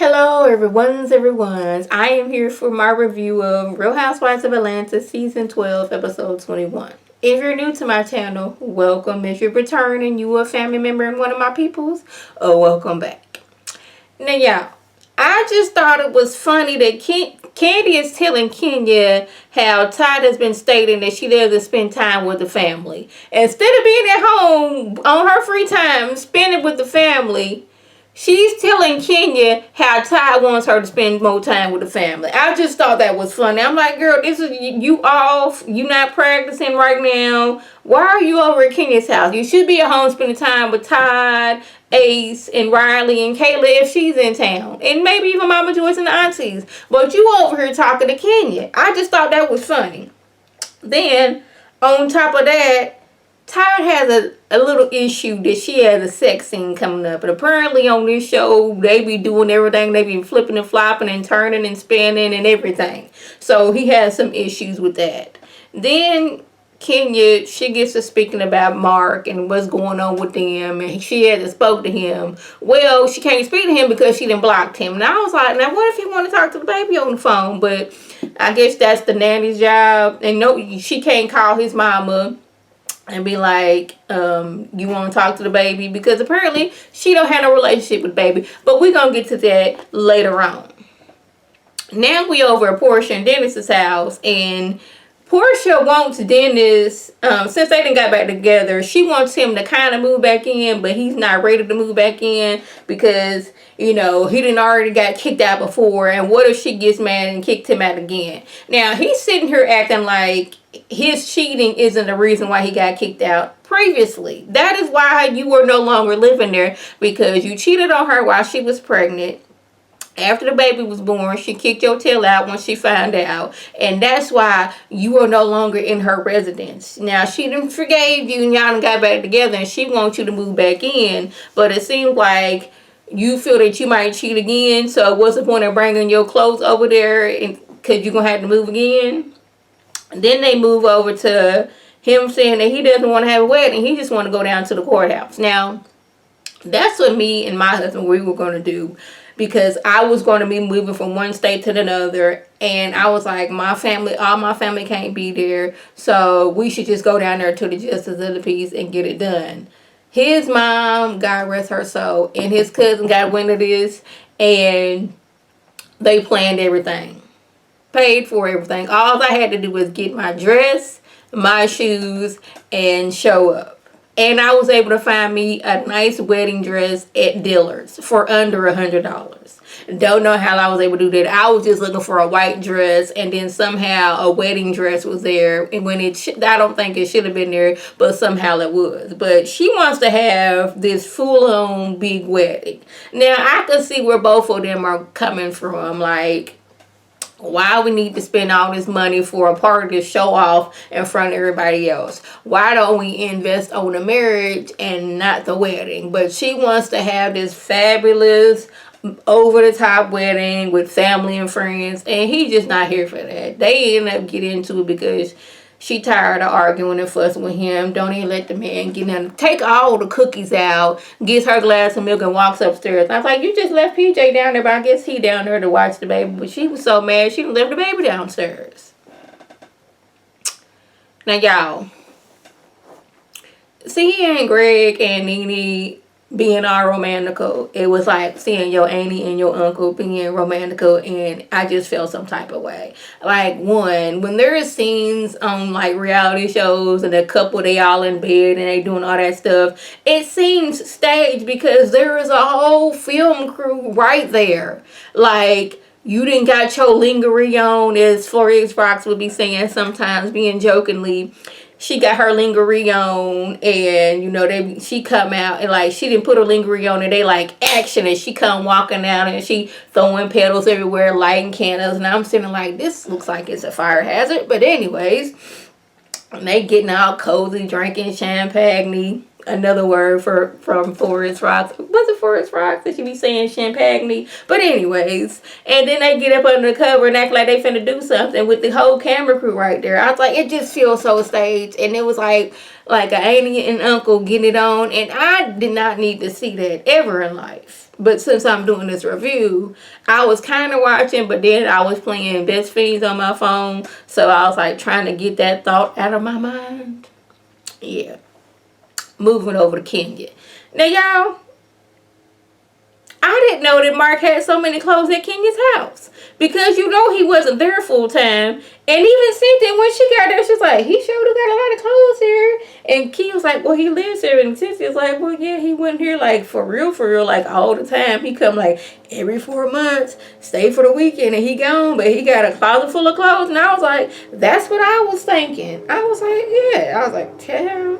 Hello, everyone's. I am here for my review of Real Housewives of Atlanta Season 12, Episode 21. If you're new to my channel, welcome. If you're returning, you a family member and one of my peoples, welcome back. Now, y'all, I just thought it was funny that Candy is telling Kenya how Todd has been stating that she doesn't spend time with the family. Instead of being at home on her free time, spending with the family, she's telling Kenya how Ty wants her to spend more time with the family. I just thought that was funny. I'm like, girl, this is you off. You not practicing right now. Why are you over at Kenya's house? You should be at home spending time with Todd, Ace, and Riley, and Kayla if she's in town. And maybe even Mama Joyce and the aunties. But you over here talking to Kenya. I just thought that was funny. Then, on top of that, Ty has a little issue that she has a sex scene coming up. And apparently on this show, they be doing everything. They be flipping and flopping and turning and spinning and everything. So he has some issues with that. Then Kenya, she gets to speaking about Mark and what's going on with them. And she hasn't spoke to him. Well, she can't speak to him because she done blocked him. And I was like, now what if he want to talk to the baby on the phone? But I guess that's the nanny's job. And no, she can't call his mama and be like, you want to talk to the baby? Because apparently she don't have no relationship with the baby. But we're going to get to that later on. Now we over at Portia and Dennis's house. And Portia wants Dennis, since they done got back together, she wants him to kind of move back in. But he's not ready to move back in because, you know, he done already got kicked out before. And what if she gets mad and kicked him out again? Now he's sitting here acting like his cheating isn't the reason why he got kicked out previously. That is why you were no longer living there, because you cheated on her while she was pregnant. After the baby was born, she kicked your tail out when she found out. And that's why you are no longer in her residence. Now, she done forgave you and y'all done got back together and she wants you to move back in. But it seems like you feel that you might cheat again. So what's the point of bringing your clothes over there because you're going to have to move again? Then they move over to him saying that he doesn't want to have a wedding. He just want to go down to the courthouse. Now, that's what me and my husband, we were going to do. Because I was going to be moving from one state to another. And I was like, all my family can't be there. So we should just go down there to the Justice of the Peace and get it done. His mom, God rest her soul, and his cousin got wind of this. And they planned everything. Paid for everything. All I had to do was get my dress, my shoes, and show up. And I was able to find me a nice wedding dress at Dillard's for under $100. Don't know how I was able to do that. I was just looking for a white dress, and then somehow a wedding dress was there. And when I don't think it should have been there, but somehow it was. But she wants to have this full-on big wedding. Now, I can see where both of them are coming from. Like, why we need to spend all this money for a party to show off in front of everybody else? Why don't we invest on the marriage and not the wedding? But she wants to have this fabulous, over-the-top wedding with family and friends, and he's just not here for that. They end up getting into it because she tired of arguing and fussing with him. Don't even let the man get in. Take all the cookies out, gets her glass of milk, and walks upstairs. And I was like, you just left PJ down there, but I guess he down there to watch the baby. But she was so mad, she left the baby downstairs. Now, y'all, seeing Greg and Nene being all romantical, it was like seeing your auntie and your uncle being romantical, and I just felt some type of way. Like, when there are scenes on like reality shows and a couple, they all in bed and they doing all that stuff, it seems staged because there is a whole film crew right there. Like, you didn't got your lingerie on, as Florence Fox would be saying sometimes, being jokingly. She got her lingerie on, and you know she come out and like she didn't put her lingerie on, and they like action, and she come walking out and she throwing petals everywhere, lighting candles, and I'm sitting like, this looks like it's a fire hazard. But anyways, they getting all cozy, drinking champagne. another word from Forest Rocks. Was it Forest Rocks that you be saying Champagne? But anyways, and then they get up under the cover and act like they finna do something with the whole camera crew right there. I was like, it just feels so staged, and it was like an auntie and uncle getting it on, and I did not need to see that ever in life. But since I'm doing this review, I was kind of watching, but then I was playing Best Fiends on my phone, so I was like trying to get that thought out of my mind. Yeah. Moving over to Kenya. Now, y'all, I didn't know that Mark had so many clothes at Kenya's house. Because you know he wasn't there full time. And even Cynthia, when she got there, she's like, he sure got a lot of clothes here. And Key was like, well, he lives here. And Cynthia's like, well, yeah, he went here like for real, like all the time. He come like every 4 months, stay for the weekend, and he gone. But he got a closet full of clothes. And I was like, that's what I was thinking. I was like, yeah. I was like, damn.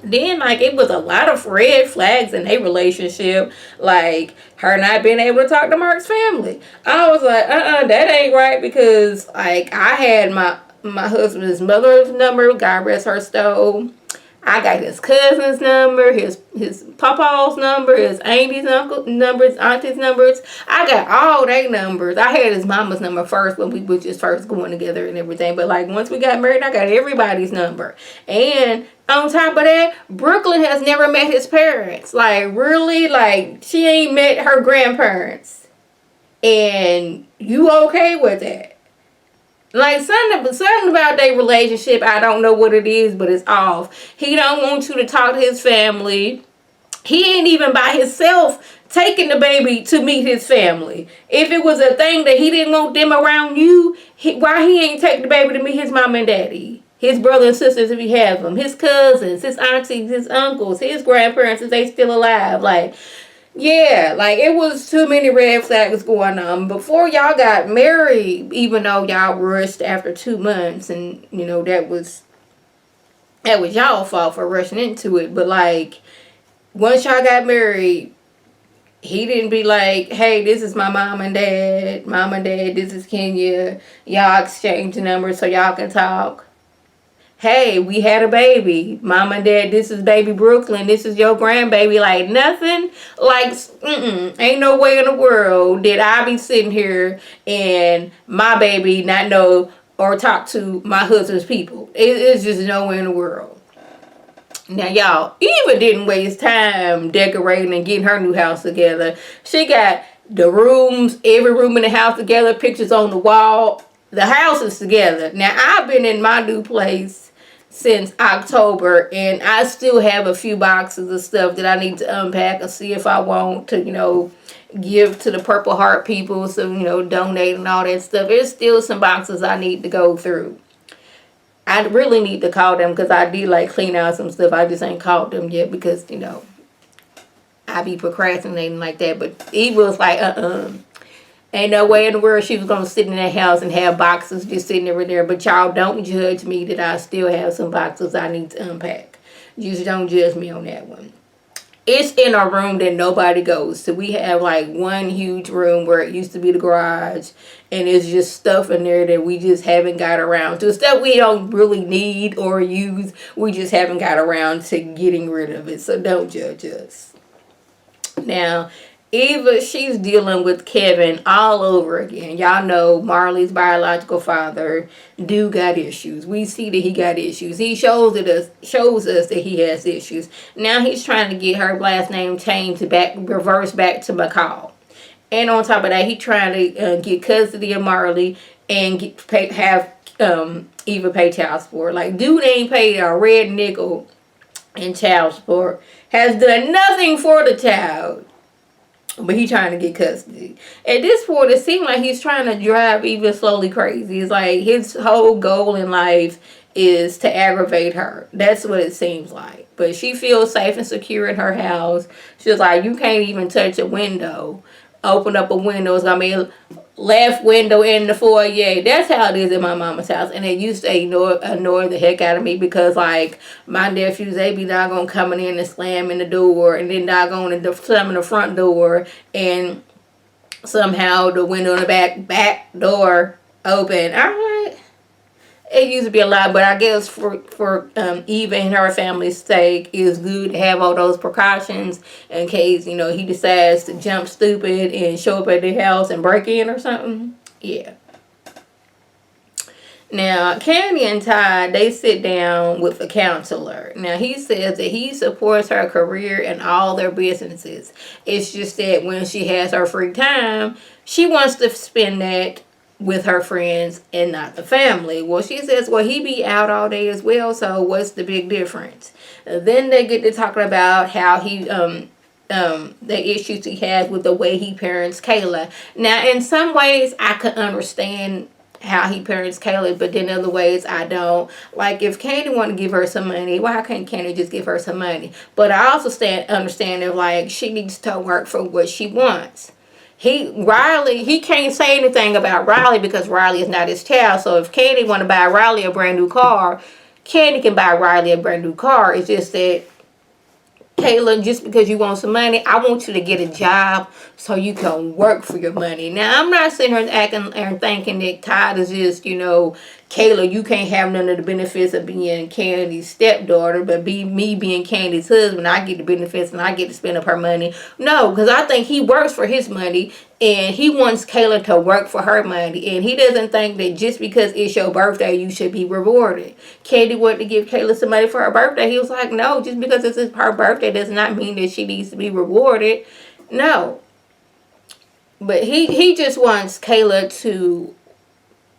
Then, like, it was a lot of red flags in their relationship. Like, her not being able to talk to Mark's family. I was like, that ain't right. Because, like, I had my husband's mother's number. God rest her soul. I got his cousin's number, his papa's number, his auntie's numbers, auntie's numbers. I got all their numbers. I had his mama's number first when we were just first going together and everything. But like once we got married, I got everybody's number. And on top of that, Brooklyn has never met his parents. Like really, like she ain't met her grandparents. And you okay with that? Like, something about their relationship, I don't know what it is, but it's off. He don't want you to talk to his family. He ain't even by himself taking the baby to meet his family. If it was a thing that he didn't want them around you, why he ain't take the baby to meet his mom and daddy? His brothers and sisters, if he has them. His cousins, his aunties, his uncles, his grandparents, if they still alive. Like, yeah, like it was too many red flags going on. Before y'all got married, even though y'all rushed after 2 months, and you know that was y'all fault for rushing into it. But like once y'all got married, he didn't be like, hey, this is my mom and dad, this is Kenya, y'all exchange numbers so y'all can talk. Hey, we had a baby. Mom and dad, this is baby Brooklyn. This is your grandbaby. Like, nothing. Like, ain't no way in the world did I be sitting here and my baby not know or talk to my husband's people. It's just nowhere in the world. Now, y'all, Eva didn't waste time decorating and getting her new house together. She got the rooms, every room in the house together, pictures on the wall. The house is together. Now, I've been in my new place since October, and I still have a few boxes of stuff that I need to unpack and see if I want to, you know, give to the Purple Heart people, so, you know, donate and all that stuff. There's still some boxes I need to go through. I really need to call them because I did like clean out some stuff. I just ain't called them yet because, you know, I be procrastinating like that. But Eva was like, ain't no way in the world she was going to sit in that house and have boxes just sitting over there. But y'all don't judge me that I still have some boxes I need to unpack. Just don't judge me on that one. It's in a room that nobody goes to. We have like one huge room where it used to be the garage. And it's just stuff in there that we just haven't got around to. Stuff we don't really need or use. We just haven't got around to getting rid of it. So don't judge us. Now, Eva, she's dealing with Kevin all over again. Y'all know Marley's biological father do got issues. We see that he got issues. He shows us that he has issues. Now he's trying to get her last name changed reverse back to McCall. And on top of that, he trying to get custody of Marley and have Eva pay child support. Like, dude ain't paid a red nickel in child support. Has done nothing for the child. But he trying to get custody. At this point, it seems like he's trying to drive Eva slowly crazy. It's like his whole goal in life is to aggravate her. That's what it seems like. But she feels safe and secure in her house. She's like, you can't even touch a window. Open up a window. It's going to be left window in the foyer. That's how it is in my mama's house. And it used to annoy the heck out of me because, like, my nephews, they be doggone coming in and slamming the door and then doggone slamming the front door and somehow the window in the back door open. I'm like, It used to be a lot, but I guess for Eva and her family's sake, it's good to have all those precautions in case, you know, he decides to jump stupid and show up at the house and break in or something. Yeah. Now, Candy and Ty, they sit down with a counselor. Now, he says that he supports her career and all their businesses. It's just that when she has her free time, she wants to spend that with her friends and not the family. Well, she says, well, he be out all day as well, so what's the big difference? Then they get to talking about how the issues he has with the way he parents Kayla. Now, in some ways, I could understand how he parents Kayla, but then other ways I don't. Like, if Candy want to give her some money, why can't Candy just give her some money? But I also understand that, like, she needs to work for what she wants. Riley, he can't say anything about Riley because Riley is not his child. So if Candy want to buy Riley a brand new car, Candy can buy Riley a brand new car. It's just that, Kayla, just because you want some money, I want you to get a job so you can work for your money. Now, I'm not sitting here acting and thinking that Todd is just, you know, Kayla, you can't have none of the benefits of being Candy's stepdaughter, but me being Candy's husband, I get the benefits and I get to spend up her money. No, because I think he works for his money and he wants Kayla to work for her money. And he doesn't think that just because it's your birthday, you should be rewarded. Candy wanted to give Kayla some money for her birthday. He was like, no, just because it's her birthday does not mean that she needs to be rewarded. No. But he just wants Kayla to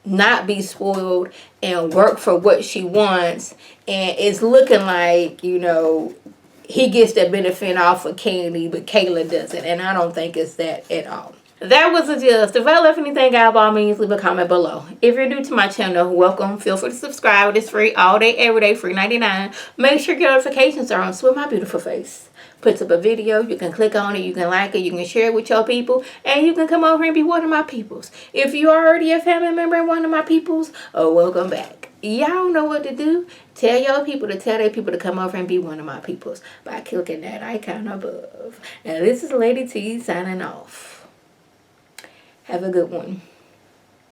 not be spoiled and work for what she wants. And it's looking like, you know, he gets the benefit off of Candy, but Kayla doesn't. And I don't think it's that at all. That was a gist. If I left anything out, by all means, leave a comment below. If you're new to my channel, welcome. Feel free to subscribe. It's free all day, every day, free 99. Make sure your notifications are on so my beautiful face puts up a video, you can click on it, you can like it, you can share it with your people, and you can come over and be one of my peoples. If you're already a family member and one of my peoples, oh, welcome back. Y'all know what to do. Tell your people to tell their people to come over and be one of my peoples by clicking that icon above. Now, this is Lady T signing off. Have a good one.